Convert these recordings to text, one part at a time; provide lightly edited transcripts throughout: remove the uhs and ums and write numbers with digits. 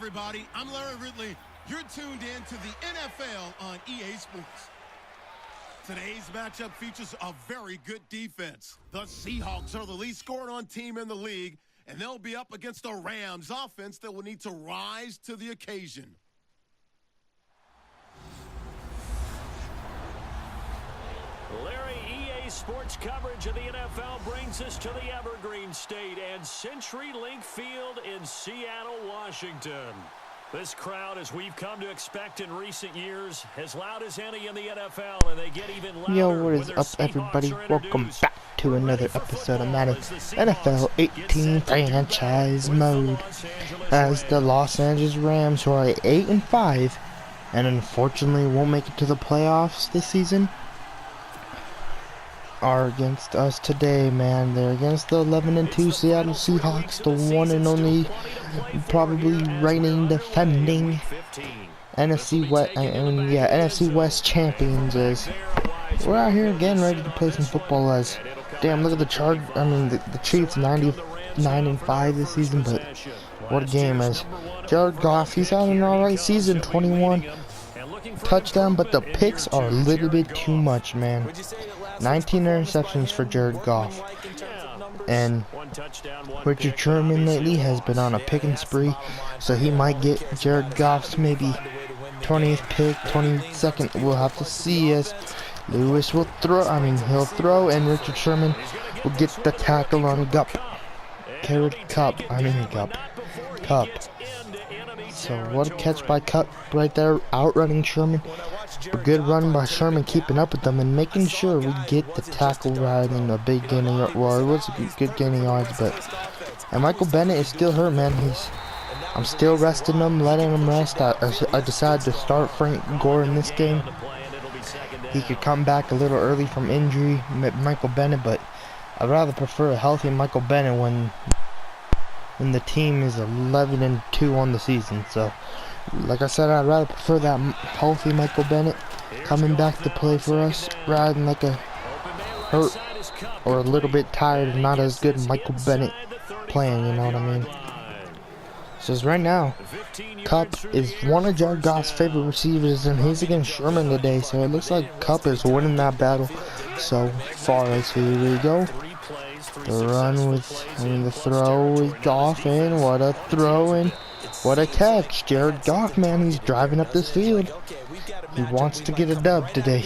everybody. I'm Larry Ridley. You're tuned in to the NFL on EA Sports. Today's matchup features a very good defense. The Seahawks are the least scored on team in the league, and they'll be up against the Rams offense that will need to rise to the occasion. Larry, EA Sports coverage of the NFL brings us to the Evergreen State and CenturyLink Field in Seattle, Washington. This crowd, as we've come to expect in recent years, as loud as any in the NFL, and they get even louder. Yo, what is up, everybody? Welcome back to another episode of Madden NFL 18 franchise mode. As the Los Angeles Rams, who are 8-5, and unfortunately won't make it to the playoffs this season, are against us today, man. They're against the 11-2 Seattle Seahawks, the one and only, probably reigning, defending NFC West champions. As we're out here again, ready to play some football. As damn, look at the Chiefs, 99-5 this season, but what a game! As Jared Goff, he's having an alright season, 21 touchdown, but the picks are a little bit too much, man. 19 interceptions for Jared Goff. And Richard Sherman lately has been on a picking spree, so he might get Jared Goff's maybe 20th pick, 22nd. We'll have to see, as Lewis will throw. He'll throw, and Richard Sherman will get the tackle on Cup. So what a catch by Cup right there, outrunning Sherman. A good run by Sherman, keeping up with them and making sure we get the tackle right in a big gain of yards. Well, it was a good gain of yards, and Michael Bennett is still hurt, man. I'm still resting him, letting him rest. I decided to start Frank Gore in this game. He could come back a little early from injury, Michael Bennett, but I'd rather prefer a healthy Michael Bennett when the team is 11-2 on the season. So, like I said, I'd rather prefer that healthy Michael Bennett coming back to play for us rather than like a hurt or a little bit tired and not as good Michael Bennett playing, you know what I mean? So right now, Cup is one of Jared Goff's favorite receivers, and he's against Sherman today, so it looks like Cup is winning that battle so far. As here we go. The run the throw is Goff, and what a throw, and what a catch. Jared Goff, man, he's driving up this field. He wants to get a dub today.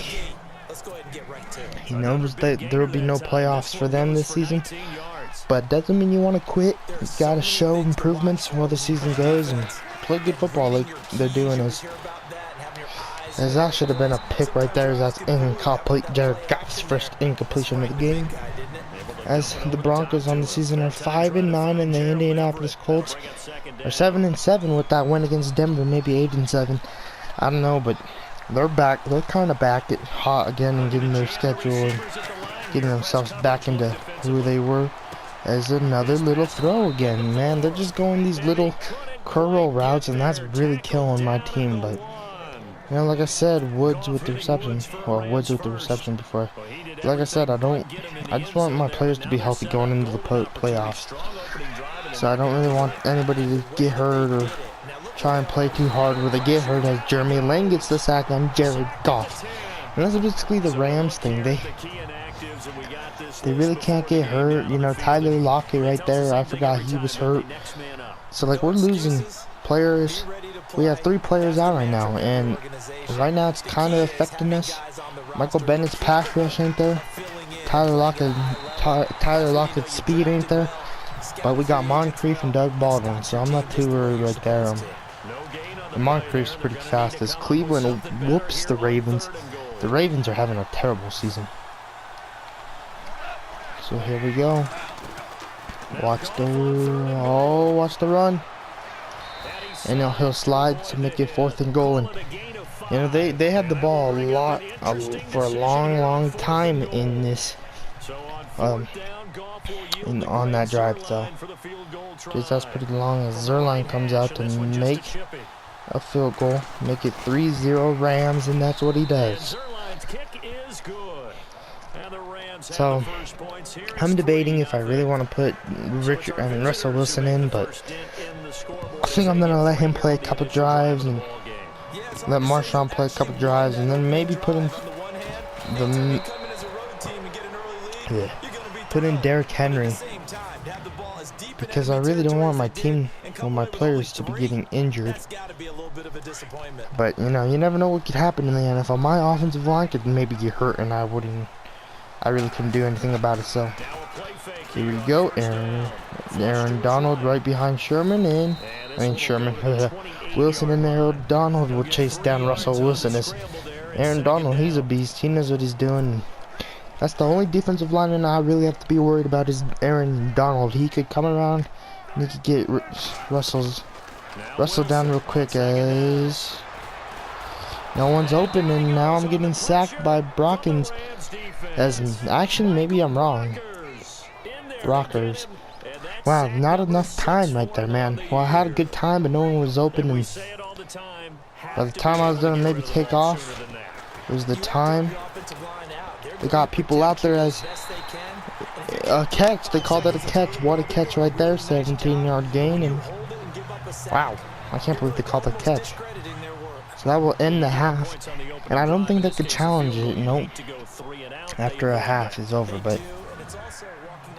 He knows that there will be no playoffs for them this season, but doesn't mean you want to quit. You gotta show improvements while the season goes and play good football like they're doing. As that should have been a pick right there, as that's incomplete. Jared Goff's first incompletion of the game. As the Broncos on the season are 5-9, and the Indianapolis Colts are 7-7 with that win against Denver, maybe 8-7. I don't know, but they're back. They're kind of back at hot again and getting their schedule and getting themselves back into who they were. As another little throw again, man. They're just going these little curl routes, and that's really killing my team. But you know, like I said, Woods with the reception before. Like I said, I just want my players to be healthy going into the playoffs. So I don't really want anybody to get hurt or try and play too hard where they get hurt, as Jeremy Lane gets the sack on Jared Goff. And that's basically the Rams thing. They really can't get hurt. You know, Tyler Lockett right there, I forgot he was hurt. So like, we're losing players. We have 3 players out right now, and right now it's kind of affecting us. Michael Bennett's pass rush ain't there. Tyler Lockett's speed ain't there. But we got Moncrief and Doug Baldwin, so I'm not too worried right there. Moncrief's pretty fast. As Cleveland whoops the Ravens. The Ravens are having a terrible season. So here we go. Watch the run. And he'll slide to make it 4th and goal. And you know, they had the ball for a long time in this on that drive. So that's pretty long, as Zerline comes out to make a field goal, make it 3-0 Rams, and that's what he does. So I'm debating if I really want to put Russell Wilson in, but think I'm gonna let him play a couple drives and let Marshawn play a couple drives, and then maybe put in Derrick Henry, because I really don't want my team or my players to be getting injured. But you know, you never know what could happen in the NFL. My offensive line could maybe get hurt, and I really couldn't do anything about it. So here we go, Aaron Donald right behind Sherman, and Wilson in there. Donald will chase down Russell Wilson. As Aaron Donald, he's a beast. He knows what he's doing. That's the only defensive lineman I really have to be worried about is Aaron Donald. He could come around and he could get Russell down real quick, as no one's open, and now I'm getting sacked by Brockins. Actually, maybe I'm wrong. Brockers. Wow, not enough time right there, man. Well, I had a good time, but no one was open, and by the time I was gonna maybe take off, it was the time. They got people out there as a catch. They called that a catch. What a catch right there. 17-yard gain, and wow, I can't believe they called that catch. So that will end the half, and I don't think they could challenge it, nope, after a half is over. But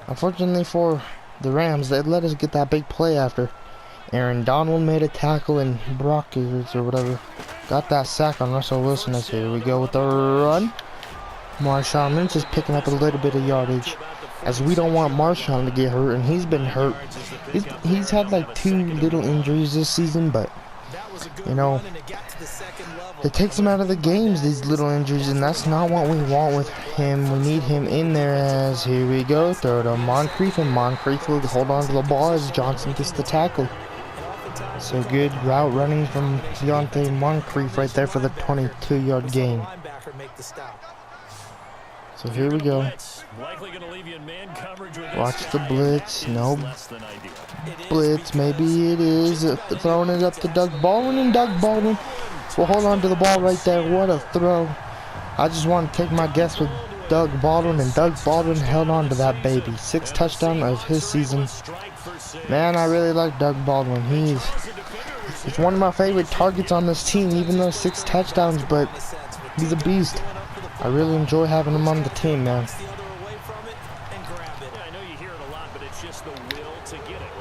unfortunately for the Rams, they let us get that big play after Aaron Donald made a tackle, and Brockers or whatever got that sack on Russell Wilson. As here we go with the run. Marshawn Lynch is picking up a little bit of yardage, as we don't want Marshawn to get hurt, and he's been hurt. He's had like 2 little injuries this season, but you know, it takes him out of the games, these little injuries, and that's not what we want with him. We need him in there. As here we go, throw to Moncrief, and Moncrief will hold on to the ball as Johnson gets the tackle. So good route running from Deontay Moncrief right there for the 22-yard gain. So here we go. Watch the blitz. No blitz. Maybe it is. Throwing it up to Doug Baldwin, and Doug Baldwin will hold on to the ball right there. What a throw. I just want to take my guess with Doug Baldwin, and Doug Baldwin held on to that baby. 6th touchdown of his season. Man, I really like Doug Baldwin. He's one of my favorite targets on this team, even though 6 touchdowns, but he's a beast. I really enjoy having him on the team, man.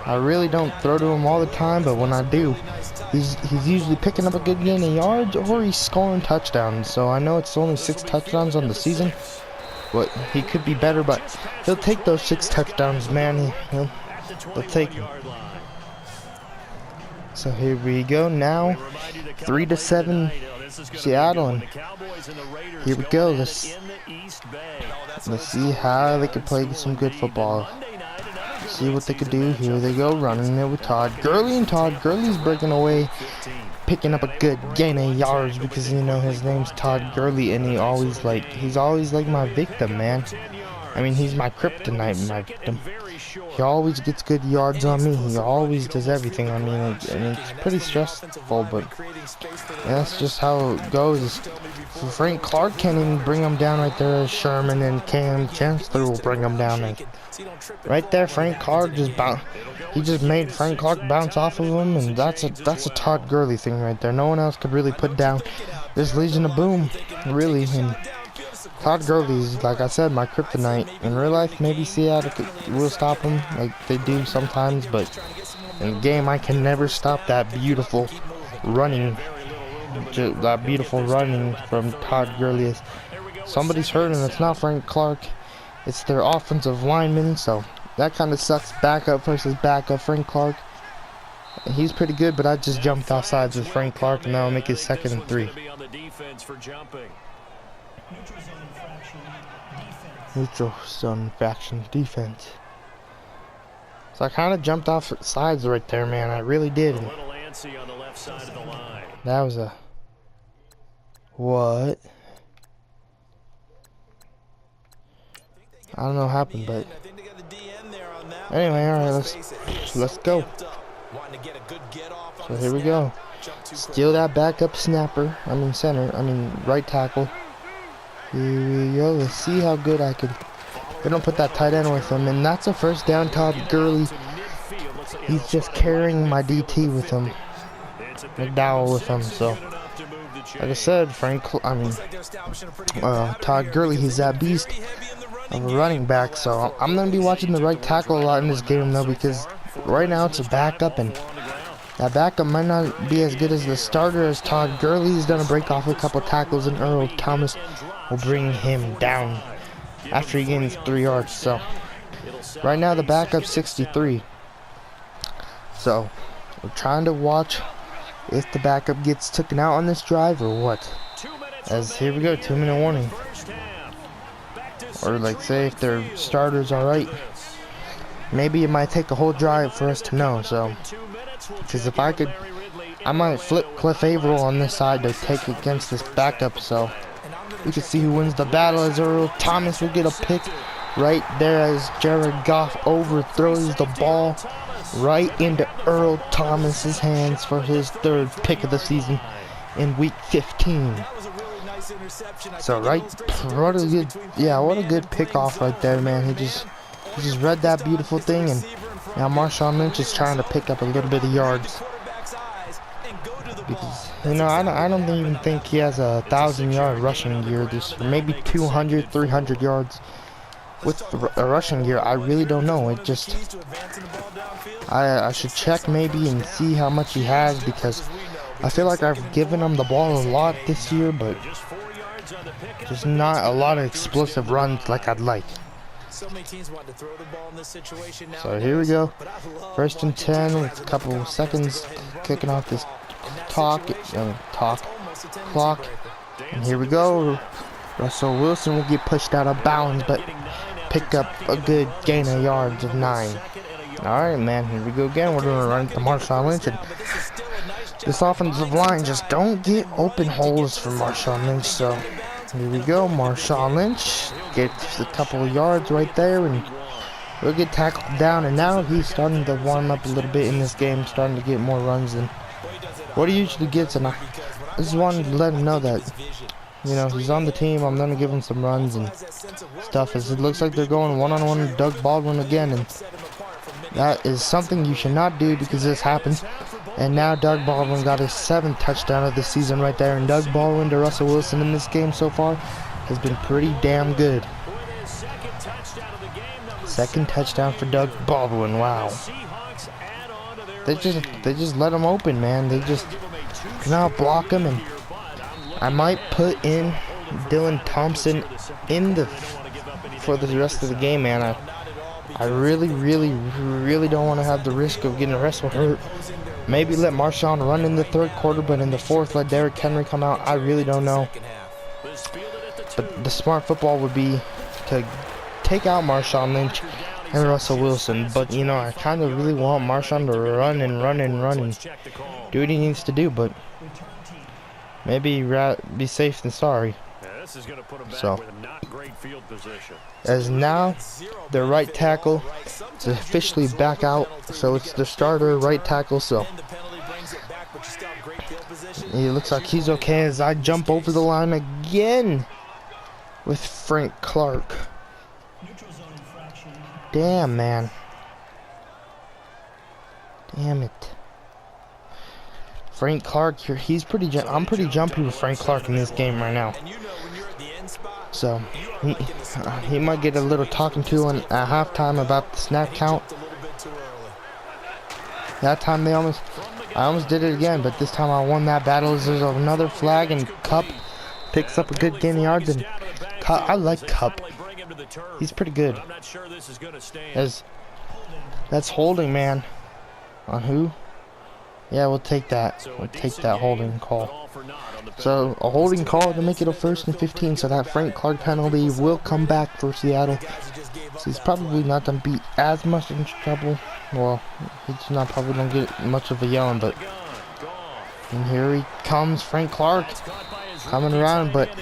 I really don't throw to him all the time, but when I do, he's usually picking up a good gain of yards, or he's scoring touchdowns. So I know it's only 6 touchdowns on the season, but he could be better. But he'll take those 6 touchdowns, man. He'll take them. So here we go now, 3-7 Seattle, and here we go. Let's see how they can play some good football. See what they could do. Here they go, running it with Todd Gurley, and Todd Gurley's breaking away, picking up a good gain of yards, because you know his name's Todd Gurley, and he's always like my victim, man. I mean, he's my kryptonite, my victim. He always gets good yards on me. He always does everything. I mean, it's pretty stressful, but that's just how it goes. Frank Clark can't even bring him down right there. Sherman and Cam Chancellor will bring him down. And right there, Frank Clark just made Frank Clark bounce off of him, and that's a Todd Gurley thing right there. No one else could really put down this Legion of Boom, really. And Todd Gurley is, like I said, my kryptonite. In real life, maybe Seattle will stop him, like they do sometimes, but in the game, I can never stop that beautiful running from Todd Gurley. Somebody's hurt, and it's not Frank Clark. It's their offensive lineman, so that kind of sucks. Backup versus backup. Frank Clark, he's pretty good, but I just jumped off sides with Frank Clark, and now I'll make it 2nd and 3. Neutral zone infraction defense. So I kind of jumped off sides right there, man. I really did. That was a what? I don't know what happened, but anyway, all right, let's go. So here we go. Steal that backup snapper. Right tackle. Here we go. Let's see how good I can. They don't put that tight end with him, and that's a first down. Todd Gurley he's just carrying my DT with him, McDowell with him. So, like I said, Todd Gurley, he's that beast of a running back. So I'm gonna be watching the right tackle a lot in this game though, because right now it's a backup, and that backup might not be as good as the starter, as Todd Gurley is gonna break off a couple tackles, and Earl Thomas will bring him down after he gains 3 yards. So right now the backup's 63. So we're trying to watch if the backup gets taken out on this drive or what. As here we go, 2-minute warning. Or like say if their starter's alright. Maybe it might take a whole drive for us to know. So because if I could, I might flip Cliff Averill on this side to take against this backup. So we can see who wins the battle, as Earl Thomas will get a pick right there as Jared Goff overthrows the ball right into Earl Thomas's hands for his 3rd pick of the season in week 15. So what a good pick off right there, man. He just read that beautiful thing, and now Marshawn Lynch is trying to pick up a little bit of yards. Because, you know, I don't even think he has a 1,000-yard rushing gear this year. Maybe 200, 300 yards with a rushing gear. I really don't know. It just, I should check maybe and see how much he has, because I feel like I've given him the ball a lot this year, but just not a lot of explosive runs like I'd like. So here we go. 1st and 10 with a couple of seconds, kicking off this clock. And here we go. Russell Wilson will get pushed out of bounds, but pick up a good gain of yards of 9. Alright, man, here we go again. We're going to run to Marshawn Lynch, and this offensive line just don't get open holes for Marshawn Lynch. So here we go. Marshawn Lynch gets a couple of yards right there, and we'll get tackled down. And now he's starting to warm up a little bit in this game, starting to get more runs than what he usually gets. And I just wanted to let him know that, you know, he's on the team. I'm going to give him some runs and stuff, as it looks like they're going one-on-one with Doug Baldwin again. And that is something you should not do, because this happens. And now Doug Baldwin got his 7th touchdown of the season right there. And Doug Baldwin to Russell Wilson in this game so far has been pretty damn good. 2nd touchdown for Doug Baldwin. Wow. They just let him open, man. They just cannot block him. And I might put in Dylan Thompson in for the rest of the game, man. I really don't want to have the risk of getting Russell hurt. Maybe let Marshawn run in the 3rd quarter, but in the 4th let Derrick Henry come out. I really don't know. But the smart football would be to take out Marshawn Lynch and Russell Wilson. But, you know, I kind of really want Marshawn to run and do what he needs to do. But maybe be safe than sorry. So, as now the right tackle is officially back out, so it's the starter right tackle. So it looks like he's okay, as I jump over the line again with Frank Clark. Damn, man. Damn it. Frank Clark here, I'm pretty jumpy with Frank Clark in this game right now. So he might get a little talking to at halftime about the snap count. That time I almost did it again, but this time I won that battle. There's another flag, and Cup picks up a good gain of yards. And I like Cup. He's pretty good. That's holding, man. On who? Yeah, we'll take that. We'll take that holding call. So a holding call to make it a 1st and 15. So that Frank Clark penalty will come back for Seattle. So he's probably not going to be as much in trouble. Well, he's not probably going to get much of a yelling, but. And here he comes, Frank Clark, coming around. But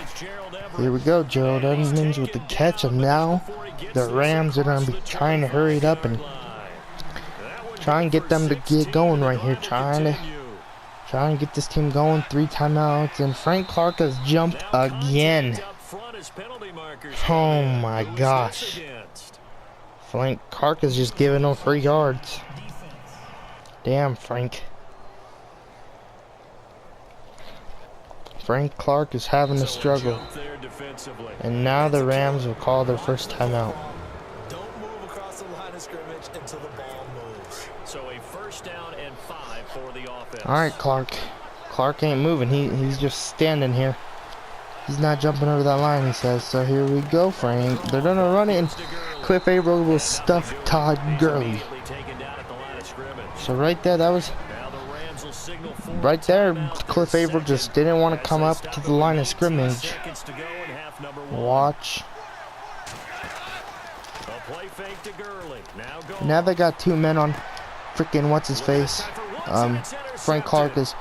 here we go, Gerald Edmonds with the catch. And now the Rams are going to be trying to hurry it up and try and get them to get going right here. Trying to get this team going. 3 timeouts, and Frank Clark has jumped again. Oh my gosh. Frank Clark is just giving them 3 yards. Damn, Frank. Frank Clark is having a struggle. And now the Rams will call their first timeout. Don't move across the line of scrimmage until the ball moves. So a first down and 5 for the offense. Alright, Clark. Clark ain't moving. He's just standing here. He's not jumping over that line, he says. So here we go, Frank. They're gonna run it, and Cliff Averill will stuff Todd Gurley. So right there, that was... Right there, Cliff Averill just didn't want to come up to the line of scrimmage. Watch. Now they got 2 men on freaking what's-his-face. Frank Clark is...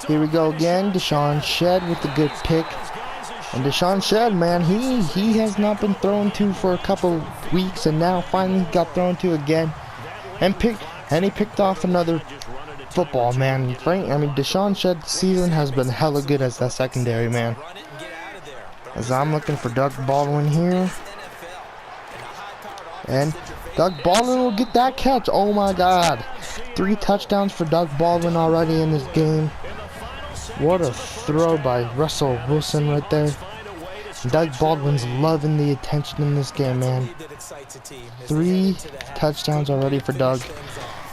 Here we go again. Deshaun Shedd with the good pick. And Deshaun Shedd, man, he has not been thrown to for a couple weeks, and now finally got thrown to again. And he picked off another football, man. Deshaun Shedd's season has been hella good as that secondary, man. As I'm looking for Doug Baldwin here. And Doug Baldwin will get that catch. Oh my God. 3 touchdowns for Doug Baldwin already in this game. What a throw by Russell Wilson right there. Doug Baldwin's loving the attention in this game, man. 3 touchdowns already for Doug.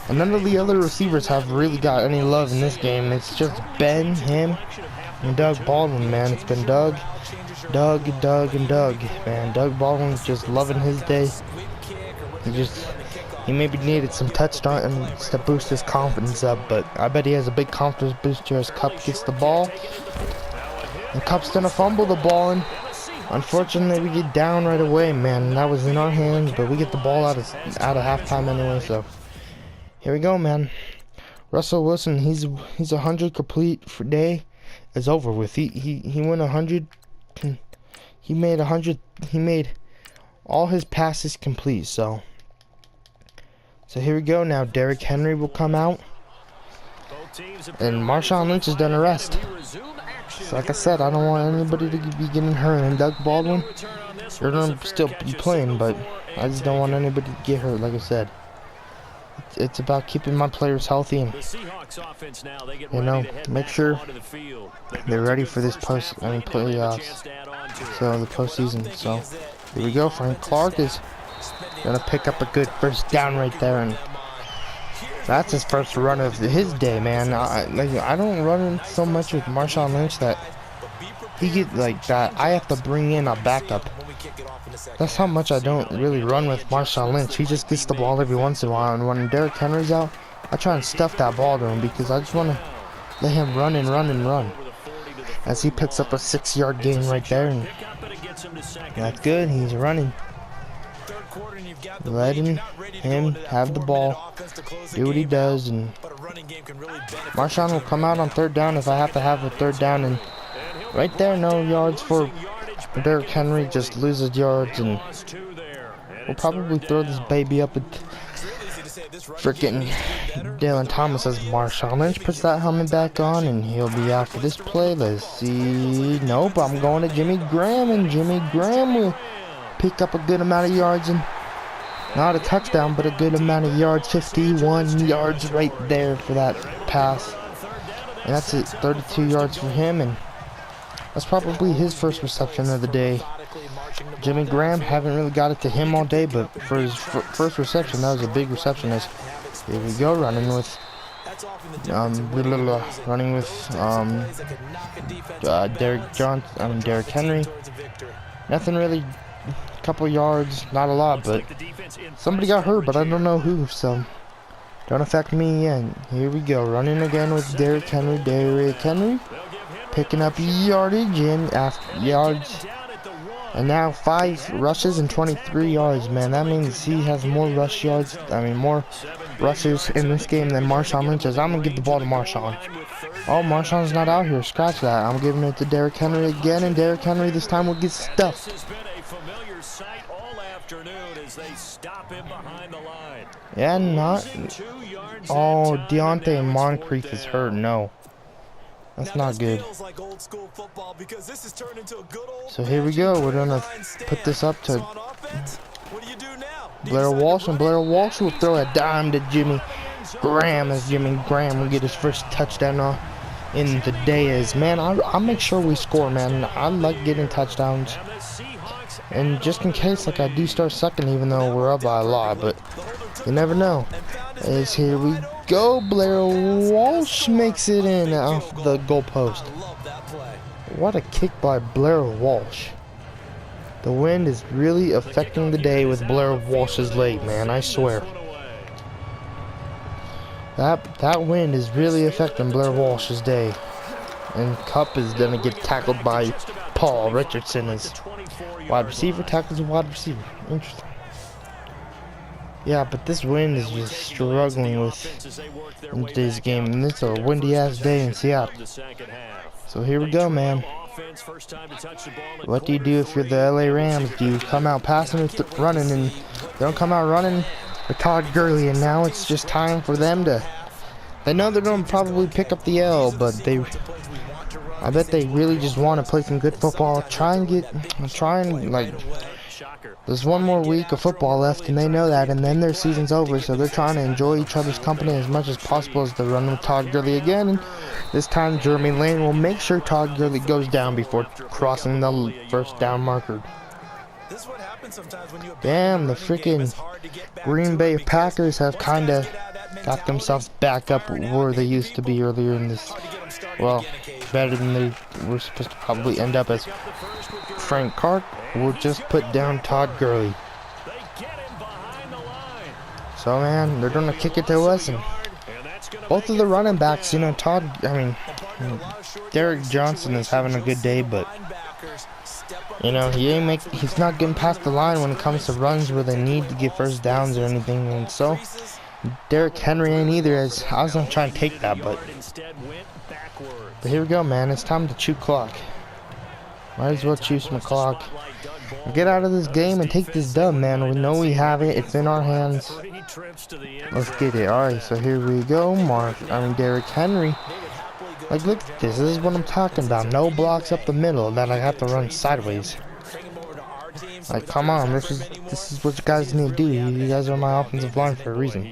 And none of the other receivers have really got any love in this game. It's just Ben, him, and Doug Baldwin, man. It's been Doug, and Doug, man. Doug Baldwin's just loving his day. He maybe needed some touchdowns to boost his confidence up, but I bet he has a big confidence booster as Kupp gets the ball. And Kupp's gonna fumble the ball, and unfortunately we get down right away, man. That was in our hands, but we get the ball out of halftime anyway, so here we go, man. Russell Wilson, he's 100 complete for day is over with. He went 100. He made 100. He made all his passes complete. So here we go now. Derrick Henry will come out, and Marshawn Lynch has done a rest. So like I said, I don't want anybody to be getting hurt. And Doug Baldwin, you're gonna still be playing, but I just don't want anybody to get hurt. Like I said, it's about keeping my players healthy and, you know, make sure they're ready for this playoffs. So the postseason. So here we go. Frank Clark is gonna pick up a good first down right there, and that's his first run of his day, man. I don't run so much with Marshawn Lynch that he get like that. I have to bring in a backup. That's how much I don't really run with Marshawn Lynch. He just gets the ball every once in a while, and when Derrick Henry's out, I try and stuff that ball to him because I just want to let him run and run and run. As he picks up a 6-yard gain right there, and that's good. He's running. Letting him have the ball, do what he does, and Marshawn will come out on 3rd down if I have to have a 3rd down. And right there, no yards for Derrick Henry, just loses yards, and we'll probably throw this baby up at freaking Dylan Thomas as Marshawn Lynch puts that helmet back on, and he'll be out for this play. Let's see. Nope, I'm going to Jimmy Graham, and Jimmy Graham will pick up a good amount of yards, and not a touchdown, but a good amount of yards. 51 yards right there for that pass. And that's it, 32 yards for him, and that's probably his first reception of the day. Jimmy Graham, haven't really got it to him all day, but for his first reception, that was a big reception. Here we go, running with Derrick Henry. Nothing really, a couple yards, not a lot, but somebody got hurt, but I don't know who, so don't affect me yet. Here we go, running again with Derrick Henry. Derrick Henry picking up yardage and yards. And now 5 rushes and 23 yards, man. That means he has more rush yards, more rushes in this game than Marshawn Lynch is. I'm going to give the ball to Marshawn. Oh, Marshawn's not out here. Scratch that. I'm giving it to Derrick Henry again, and Derrick Henry this time will get stuffed. Yeah, not. Oh, Deontay Moncrief is hurt. No. That's not good. So here we go. We're going to put this up to Blair Walsh, and Blair Walsh will throw a dime to Jimmy Graham, as Jimmy Graham will get his first touchdown in the day. Is, man, I'll make sure we score, man. I like getting touchdowns. And just in case, like, I do start sucking, even though we're up by a lot, but you never know. As here we go, Blair Walsh makes it in off the goalpost. What a kick by Blair Walsh. The wind is really affecting the day with Blair Walsh's leg, man, I swear. That wind is really affecting Blair Walsh's day. And Cup is gonna get tackled by Paul Richardson as wide receiver, tackles a wide receiver. Interesting. Yeah, but this wind is just struggling with in today's game, and it's a windy ass day in Seattle. So here we go, man. What do you do if you're the LA Rams? Do you come out passing or running? And they don't come out running for Todd Gurley, and now it's just time for them to. They know they're gonna probably pick up the L, but I bet they really just want to play some good football. Try and like. There's one more week of football left, and they know that, and then their season's over, so they're trying to enjoy each other's company as much as possible as they run with Todd Gurley again. And this time, Jeremy Lane will make sure Todd Gurley goes down before crossing the first down marker. Damn, the freaking Green Bay Packers have kind of got themselves back up where they used to be earlier in this. Well, better than they were supposed to probably end up as. Frank Clark will just put down Todd Gurley. So, man, they're going to kick it to us, and both of the running backs, you know, Derek Johnson is having a good day, but, you know, he's not getting past the line when it comes to runs where they need to get first downs or anything, and so, Derrick Henry ain't either, as I was going to try and take that, but here we go, man, it's time to chew clock. Might as well choose some clock. Get out of this game and take this dub, man. We know we have it. It's in our hands. Let's get it. Alright, so here we go. Derrick Henry. Like, look at this. This is what I'm talking about. No blocks up the middle that I have to run sideways. Like, come on. This is what you guys need to do. You guys are my offensive line for a reason.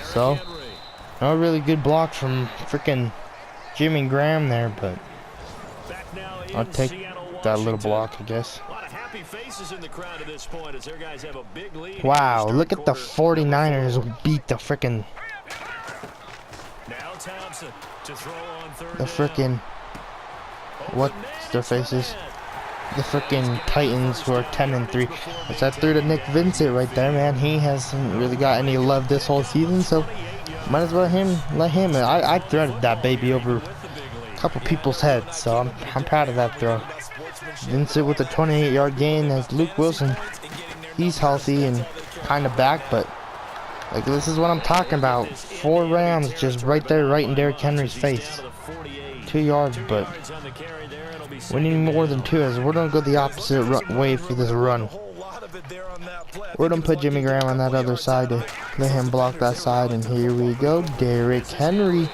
So, no really good block from freaking Jimmy Graham there, but I'll take that little block, I guess. Wow, look at the 49ers beat the freaking what's their faces? The freaking Titans, who are 10-3. As I threw to Nick Vincent right there, man. He hasn't really got any love this whole season, so might as well let him. I threaded that baby over a couple people's heads, so I'm proud of that throw. Vincent with a 28-yard gain as Luke Wilson. He's healthy and kind of back, but like, this is what I'm talking about. 4 Rams just right there, right in Derrick Henry's face. 2 yards, but we need more than 2, as we're gonna go the opposite way for this run. We're gonna put Jimmy Graham on that other side to let him block that side, and here we go. Derrick Henry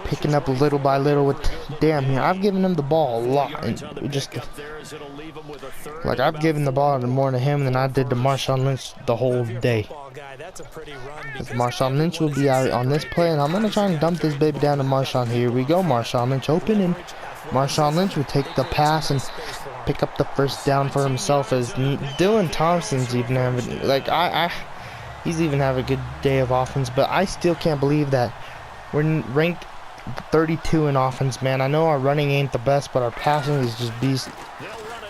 picking up little by little with I've given him the ball a lot, and I've given the ball more to him than I did to Marshawn Lynch the whole day. Marshawn Lynch will be out on this play, and I'm gonna try and dump this baby down to Marshawn. Here we go. Marshawn Lynch open, and Marshawn Lynch will take the pass and pick up the first down for himself, as Dylan Thompson's even having, he's even having a good day of offense, but I still can't believe that we're ranked 32 in offense, man. I know our running ain't the best, but our passing is just beast.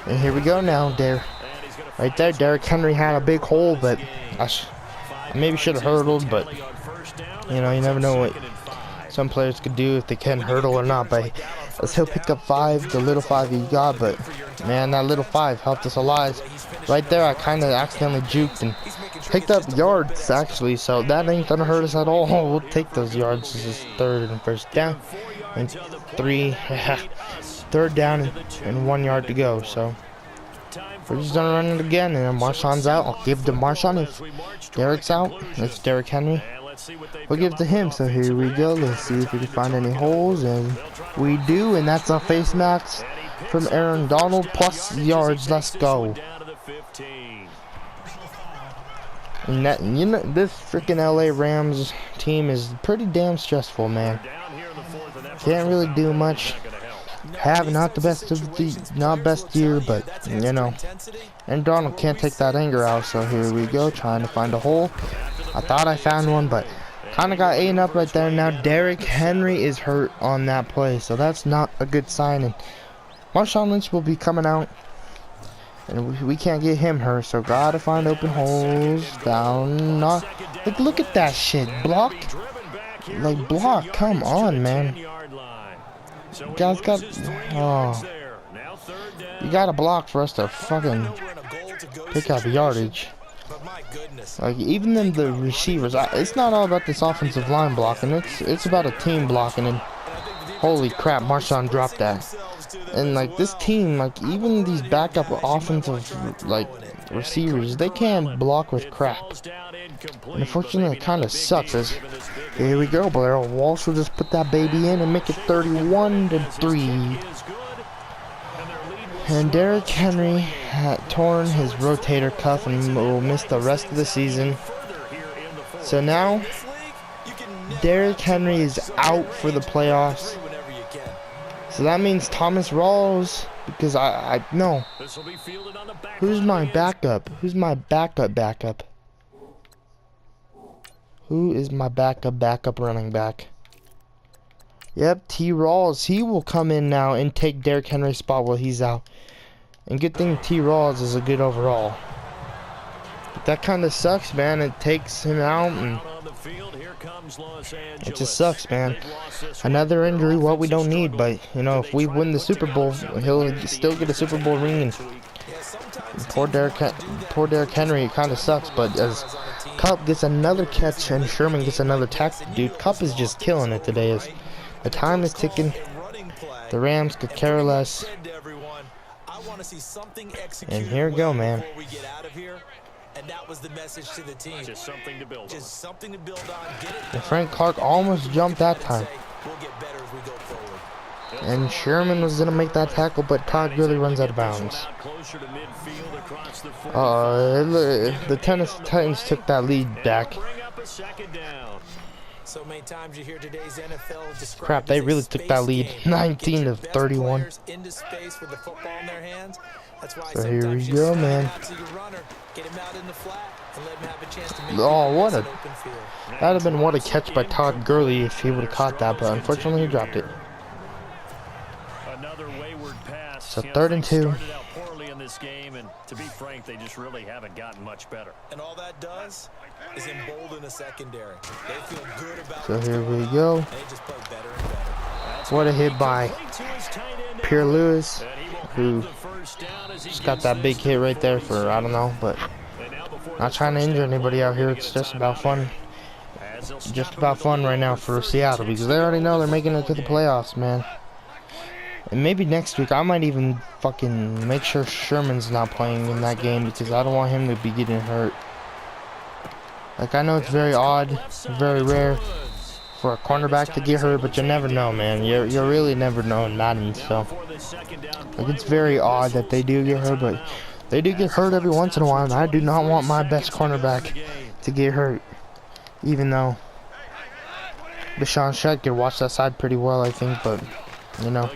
And here we go now, right there, Derrick Henry had a big hole, but I maybe should have hurdled, but you know, you never know what some players could do if they can hurdle or not. But he'll pick up 5, the little 5 he got, but man, that little 5 helped us a lot. Right there, I kind of accidentally juked and picked up yards, actually, so that ain't gonna hurt us at all. We'll take those yards. This is 3rd and first down, and 3rd down and 1 yard to go. So we're just gonna run it again, and if Marshawn's out, I'll give to Marshawn. If Derrick's out, it's Derrick Henry. We'll give it to him. So here we go. Let's see if we can find any holes, and we do, and that's a face mask from Aaron Donald plus yards. Let's go. And that, you know, this freaking LA Rams team is pretty damn stressful, man. Can't really do much. Have not the best of the, not best year, but you know. And Donald can't take that anger out, so here we go, trying to find a hole. I thought I found one, but kind of got eaten up right there. Now Derrick Henry is hurt on that play, so that's not a good sign. And Marshawn Lynch will be coming out, and we can't get him hurt, so gotta find open holes down. Not like, look at that shit, block, like block. Come on, man. You guys got, oh, you got to block for us to fucking pick up yardage. Like, even in the receivers, it's not all about this offensive line blocking. It's about a team blocking. And holy crap, Marshawn dropped that. And like this team, like even these backup offensive like receivers, they can't block with crap. And unfortunately, it kind of sucks. As here we go, Blair Walsh will just put that baby in and make it 31-3. And Derrick Henry had torn his rotator cuff and will miss the rest of the season. So now, Derrick Henry is out for the playoffs. So that means Thomas Rawls, because I no. Who's my backup? Who's my backup? Who is my backup running back? Yep, T. Rawls. He will come in now and take Derrick Henry's spot while he's out. And good thing T. Rawls is a good overall. But that kind of sucks, man. It takes him out, and it just sucks, man. Another injury, what we don't need. But, you know, if we win the Super Bowl, he'll still get a Super Bowl ring. And poor Derrick Henry, it kind of sucks. But as Kupp gets another catch and Sherman gets another tackle, dude, Kupp is just killing it today. As the time is ticking, the Rams could care less. And here we go, man. And that was the message to the team. Just something to build on. Just something to build on. Get it. And Frank Clark almost jumped that time. We'll get better as we go forward. And Sherman was gonna make that tackle, but Todd Gurley runs out of bounds. The Tennessee Titans took that lead back. So many times you hear today's NFL crap, they really took that lead, 19-31. Into space with the football in their hands. That's why so here we go, man. Oh, what a... That'd have been what a catch by Todd Gurley if he would have caught that, but unfortunately he dropped it. So 3rd and 2. This game, and to be frank, they just really haven't gotten much better. And all that does is embolden the secondary. They feel good about so here we go. They just play better and better. What a hit by Pierre Lewis, who just got that big hit right there for, I don't know, but not trying to injure anybody out here. It's just about fun. Just about fun right now for Seattle, because they already know they're making it to the playoffs, man. And maybe next week I might even fucking make sure Sherman's not playing in that game, because I don't want him to be getting hurt. Like, I know it's very odd, very rare for a cornerback to get hurt, but you never know, man. You really never know in Madden, so like, it's very odd that they do get hurt, but they do get hurt every once in a while, and I do not want my best cornerback to get hurt, even though Deshaun Schechter watched that side pretty well, I think, but you know,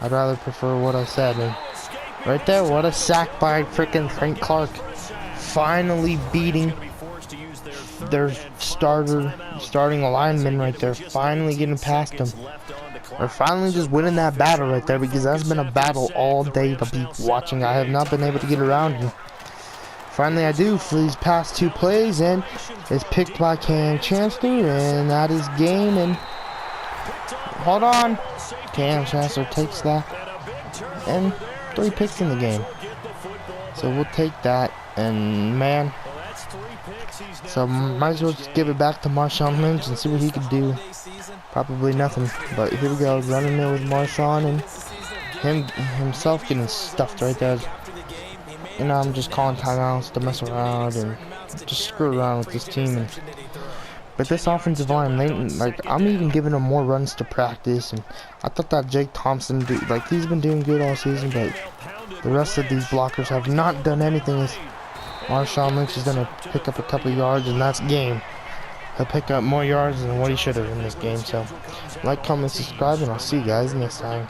I'd rather prefer what I said. And right there, what a sack by freaking Frank Clark. Finally beating their starting lineman right there. Finally getting past him. Or finally just winning that battle right there, because that's been a battle all day to be watching. I have not been able to get around him. Finally I do for these past 2 plays, and it's picked by Cam Chancellor, and that is game. And hold on. Cam Chancellor takes that, and 3 picks in the game. So we'll take that, and man, so might as well just give it back to Marshawn Lynch and see what he can do. Probably nothing, but here we go, running there with Marshawn, and himself getting stuffed right there. You know, I'm just calling timeouts to mess around and just screw around with this team. And but this offensive line, I'm even giving them more runs to practice, and I thought that Jake Thompson, he's been doing good all season, but the rest of these blockers have not done anything. Marshawn Lynch is going to pick up a couple yards, and that's game. He'll pick up more yards than what he should have in this game. So, like, comment, subscribe, and I'll see you guys next time.